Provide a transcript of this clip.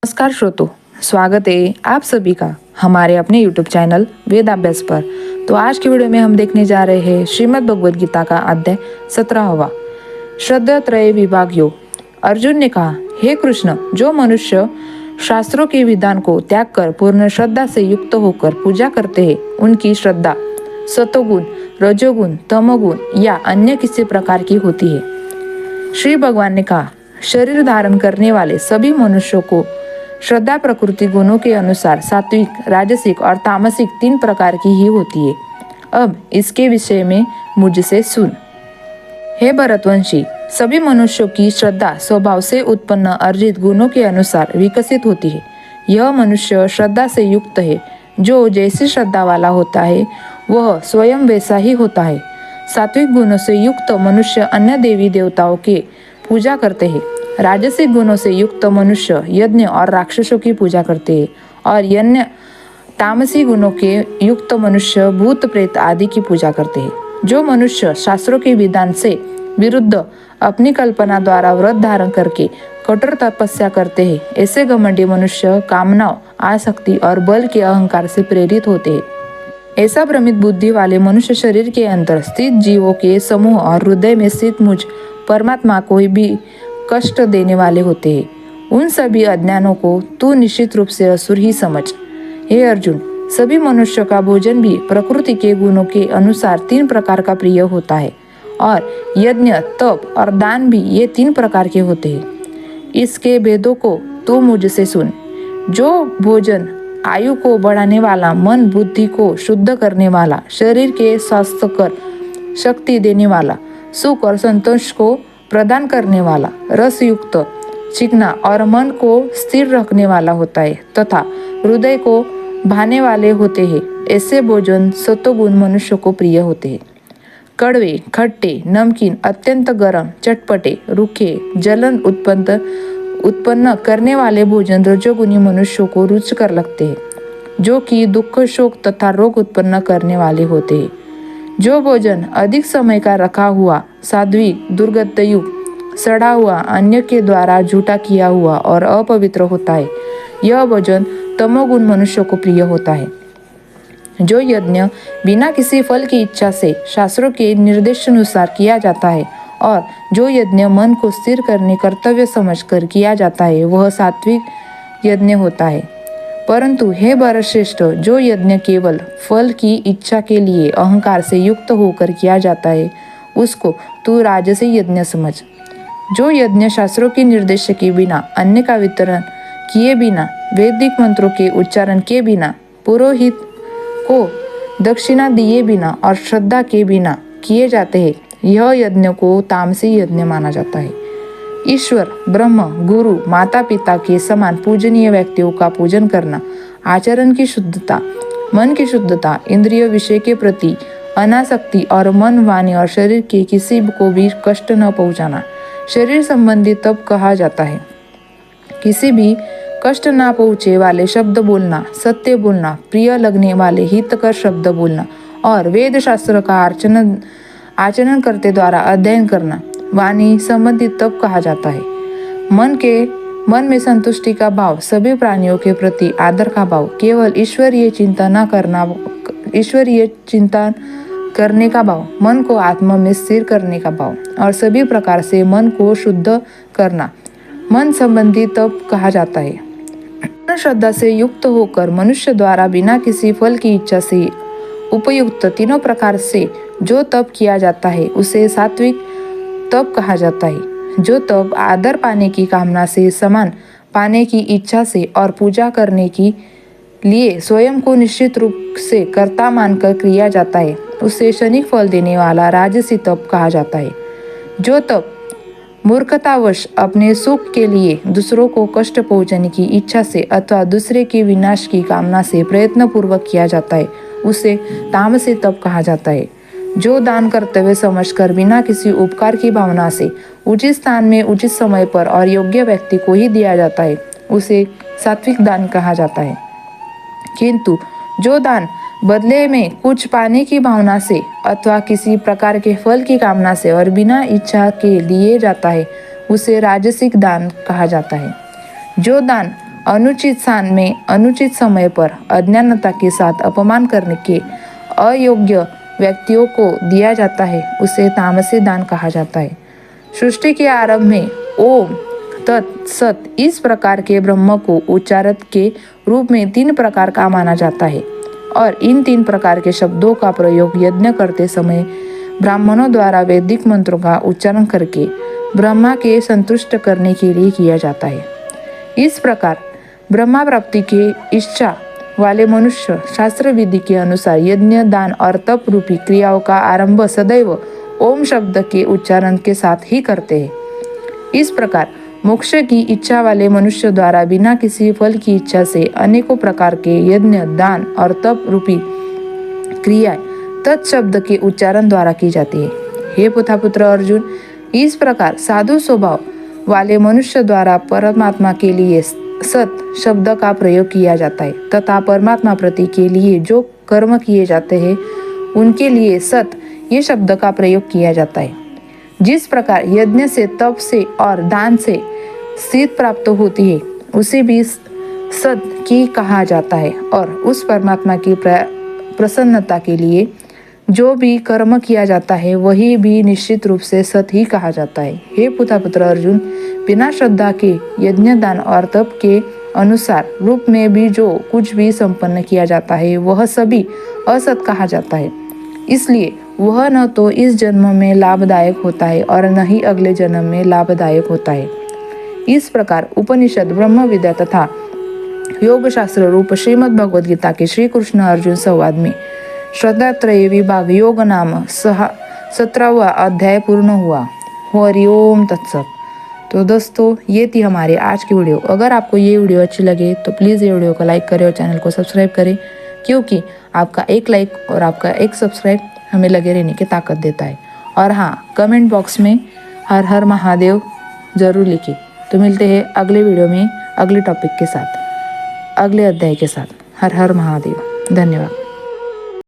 नमस्कार श्रोतों, स्वागत है आप सभी का हमारे अपने YouTube चैनल वेदाभ्यास पर। तो आज की वीडियो में हम देखने जा रहे हैं श्रीमद् भगवद गीता का अध्याय 17वां, श्रद्धा त्रय विभाग योग। अर्जुन ने कहा, हे कृष्ण, जो मनुष्य शास्त्रों के विधान को त्याग कर पूर्ण श्रद्धा से युक्त होकर पूजा करते हैं, उनकी श्रद्धा सतोगुण, रजोगुण, तमोगुण या अन्य किसी प्रकार की होती है। श्री भगवान ने कहा, शरीर धारण करने वाले सभी मनुष्यों को श्रद्धा प्रकृति गुणों के अनुसार सात्विक, राजसिक और तामसिक 3 प्रकार की ही होती है। अब इसके विषय में मुझसे सुन। हे भरतवंशी, सभी मनुष्यों की श्रद्धा स्वभाव से उत्पन्न अर्जित गुणों के अनुसार विकसित होती है। यह मनुष्य श्रद्धा से युक्त है। जो जैसी श्रद्धा वाला होता है वह स्वयं वैसा ही होता है। सात्विक गुणों से युक्त मनुष्य अन्य देवी देवताओं के पूजा करते हैं। राजसिक गुणों से युक्त मनुष्य यज्ञ और राक्षसों की पूजा करते हैं और अन्य तामसी गुणों के युक्त मनुष्य भूत प्रेत आदि की पूजा करते हैं। जो मनुष्य शास्त्रों के विधान से विरुद्ध अपनी कल्पना द्वारा व्रत धारण करके कठोर तपस्या करते हैं, ऐसे घमंडी मनुष्य कामनाओं, आसक्ति और बल के अहंकार से प्रेरित होते हैं। ऐसा भ्रमित बुद्धि वाले मनुष्य शरीर के अंदर स्थित जीवों के समूह और हृदय में स्थित मुझ परमात्मा को भी कष्ट देने वाले होते हैं। उन सभी अज्ञानों को तू निश्चित रूप से असुर ही समझ। हे अर्जुन, सभी मनुष्यों का भोजन भी प्रकृति के गुणों के अनुसार 3 प्रकार का प्रिय होता है और यज्ञ, तप और दान भी ये 3 प्रकार के होते हैं। इसके भेदों को तू मुझसे सुन। जो भोजन आयु को बढ़ाने वाला, मन बुद्धि को शुद्ध करने वाला, शरीर के स्वास्थ्यकर शक्ति देने वाला, सुख और संतोष को प्रदान करने वाला, रस युक्त, चिकना और मन को स्थिर रखने वाला होता है तथा हृदय को भाने वाले होते हैं, ऐसे भोजन सतोगुण मनुष्य को प्रिय होते हैं। कड़वे, खट्टे, नमकीन, अत्यंत गर्म, चटपटे, रूखे, जलन उत्पन्न करने वाले भोजन रजोगुणी मनुष्यों को रुचिकर लगते हैं, जो कि दुख, शोक तथा रोग उत्पन्न करने वाले होते हैं। जो भोजन अधिक समय का रखा हुआ, सात्विक, दुर्गंधयुक्त, सड़ा हुआ, अन्य के द्वारा झूठा किया हुआ और अपवित्र होता है, यह भोजन तमोगुण मनुष्यों को प्रिय होता है। जो यज्ञ बिना किसी फल की इच्छा से शास्त्रों के निर्देशानुसार किया जाता है और जो यज्ञ मन को स्थिर करने कर्तव्य समझकर किया जाता है, वह सात्विक यज्ञ होता है। परंतु हे भरतश्रेष्ठ, जो यज्ञ केवल फल की इच्छा के लिए अहंकार से युक्त होकर किया जाता है, उसको तू राजसी यज्ञ समझ। जो यज्ञ शास्त्रों के निर्देश के बिना, अन्न का वितरण किए बिना, वैदिक मंत्रों के उच्चारण के बिना, पुरोहित को दक्षिणा दिए बिना और श्रद्धा के बिना किए जाते हैं, यह यज्ञ को तामसी यज्ञ माना जाता है। ईश्वर, ब्रह्म, गुरु, माता पिता के समान पूजनीय व्यक्तियों का पूजन करना, आचरण की शुद्धता, मन की शुद्धता, इंद्रिय विषय के प्रति अनासक्ति और मन, वाणी और शरीर के किसी को भी कष्ट न पहुंचाना, शरीर संबंधी तप कहा जाता है। किसी भी कष्ट ना पहुँचे वाले शब्द बोलना, सत्य बोलना, प्रिय लगने वाले हितकर शब्द बोलना और वेद शास्त्र का आचरण करते द्वारा अध्ययन करना, वाणी संबंधित तप कहा जाता है। मन में संतुष्टि का भाव, सभी प्राणियों के प्रति आदर का भाव, केवल ईश्वरीय चिंतन करने का भाव, मन को आत्मा में स्थिर करने का भाव और सभी प्रकार से मन को शुद्ध करना, मन संबंधी तप कहा जाता है। श्रद्धा से युक्त होकर मनुष्य द्वारा बिना किसी फल की इच्छा से उपयुक्त 3 प्रकार से जो तप किया जाता है, उसे सात्विक तप कहा जाता है। जो तप आदर पाने की कामना से, समान पाने की इच्छा से और पूजा करने के लिए स्वयं को निश्चित रूप से कर्ता मानकर किया जाता है, उसे क्षणिक फल देने वाला राजसी तप कहा जाता है। जो तप मूर्खतावश अपने सुख के लिए दूसरों को कष्ट पहुंचाने की इच्छा से अथवा दूसरे के विनाश की कामना से प्रयत्न पूर्वक किया जाता है, उसे तामसी तप कहा जाता है। जो दान कर्तव्य समझकर बिना किसी उपकार की भावना से उचित स्थान में, उचित समय पर और योग्य व्यक्ति को ही दिया जाता है, उसे सात्विक दान कहा जाता है। किंतु जो दान बदले में कुछ पाने की भावना से अथवा किसी प्रकार के फल की कामना से और बिना इच्छा के दिए जाता है, उसे राजसिक दान कहा जाता है। जो दान अनुचित स्थान में अनुचित समय पर अज्ञानता के साथ अपमान करने के अयोग्य व्यक्तियों को दिया जाता है उसे तामसी दान कहा जाता है। सृष्टि के आरंभ में ओम तत् सत इस प्रकार के ब्रह्म को उच्चारित के रूप में 3 प्रकार का माना जाता है और इन 3 प्रकार के शब्दों का प्रयोग यज्ञ करते समय ब्राह्मणों द्वारा वैदिक मंत्रों का उच्चारण करके ब्रह्मा के संतुष्ट करने के लिए किया जाता है। इस प्रकार ब्रह्मा प्राप्ति की इच्छा वाले मनुष्य शास्त्र विधि के अनुसार यज्ञ दान और तप रूपी क्रियाओं का आरंभ सदैव ओम शब्द के उच्चारण के साथ ही करते हैं। इस प्रकार मोक्ष की इच्छा वाले मनुष्य द्वारा बिना किसी फल की इच्छा से अनेकों प्रकार के यज्ञ दान और तप रूपी क्रियाएं तत्शब्द के उच्चारण द्वारा की जाती है। हे पुत्र अर्जुन, इस प्रकार साधु स्वभाव वाले मनुष्य द्वारा परमात्मा के लिए सत शब्द का प्रयोग किया जाता है तथा परमात्मा प्रति के लिए जो कर्म किए जाते हैं उनके लिए सत ये शब्द का प्रयोग किया जाता है। जिस प्रकार यज्ञ से, तप से और दान से सिद्धि प्राप्त होती है उसे भी सत की कहा जाता है और उस परमात्मा की प्रसन्नता के लिए जो भी कर्म किया जाता है वही भी निश्चित रूप से सत ही कहा जाता है। हे पुत्र अर्जुन, बिना श्रद्धा के यज्ञ दान और तप के अनुसार रूप में भी जो कुछ भी संपन्न किया जाता है वह सभी असत कहा जाता है। इसलिए वह न तो इस जन्म में लाभदायक होता है और न ही अगले जन्म में लाभदायक होता है। इस प्रकार उपनिषद, ब्रह्म विद्या तथा योग शास्त्र रूप श्रीमद् भगवद गीता के श्री कृष्ण अर्जुन संवाद में श्रद्धात्रय विभाग योग नाम 17वां अध्याय पूर्ण हुआ। हरिओम तत्सत। तो दोस्तों, ये थी हमारे आज की वीडियो। अगर आपको ये वीडियो अच्छी लगे तो प्लीज़ ये वीडियो को लाइक करें और चैनल को सब्सक्राइब करें, क्योंकि आपका एक लाइक और आपका एक सब्सक्राइब हमें लगे रहने की ताकत देता है। और हाँ, कमेंट बॉक्स में हर हर महादेव ज़रूर लिखिए। तो मिलते हैं अगले वीडियो में अगले टॉपिक के साथ, अगले अध्याय के साथ। हर हर महादेव। धन्यवाद।